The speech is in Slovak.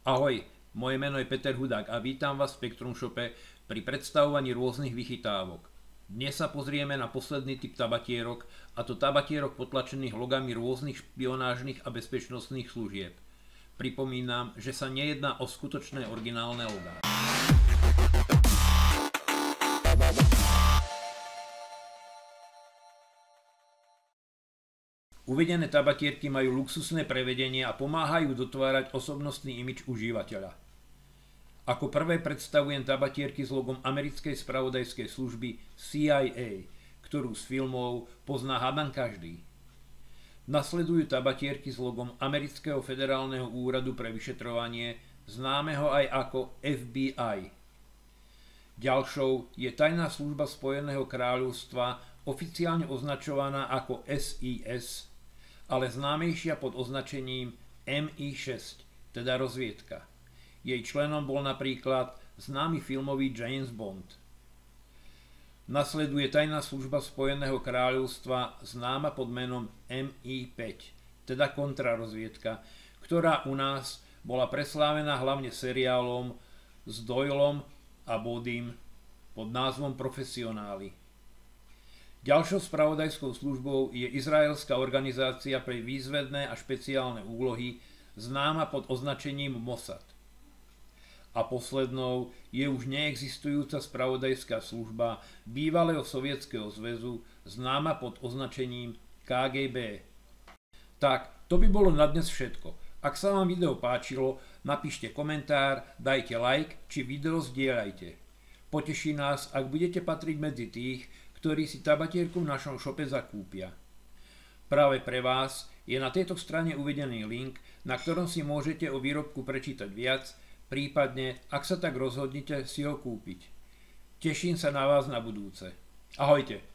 Ahoj, moje meno je Peter Hudák a vítam vás v Spektrum Shope pri predstavovaní rôznych vychytávok. Dnes sa pozrieme na posledný typ tabatierok, a to tabatierok potlačených logami rôznych špionážnych a bezpečnostných služieb. Pripomínam, že sa nejedná o skutočné originálne logá. Uvedené tabatierky majú luxusné prevedenie a pomáhajú dotvárať osobnostný imidž užívateľa. Ako prvé predstavujem tabatierky s logom americkej spravodajskej služby CIA, ktorú z filmov pozná hádam každý. Nasledujú tabatierky s logom Amerického federálneho úradu pre vyšetrovanie, známeho aj ako FBI. Ďalšou je tajná služba Spojeného kráľovstva, oficiálne označovaná ako SIS, ale známejšia pod označením MI6, teda rozviedka. Jej členom bol napríklad známy filmový James Bond. Nasleduje tajná služba Spojeného kráľovstva známa pod menom MI5, teda kontrarozviedka, ktorá u nás bola preslávená hlavne seriálom s Doylom a Bodym pod názvom Profesionáli. Ďalšou spravodajskou službou je izraelská organizácia pre výzvedné a špeciálne úlohy, známa pod označením Mossad. A poslednou je už neexistujúca spravodajská služba bývalého Sovietskeho zväzu, známa pod označením KGB. Tak, to by bolo na dnes všetko. Ak sa vám video páčilo, napíšte komentár, dajte like či video zdieľajte. Poteší nás, ak budete patriť medzi tých, ktorí si tabatierku v našom shope zakúpia. Práve pre vás je na tejto strane uvedený link, na ktorom si môžete o výrobku prečítať viac, prípadne, ak sa tak rozhodnete, si ho kúpiť. Teším sa na vás na budúce. Ahojte!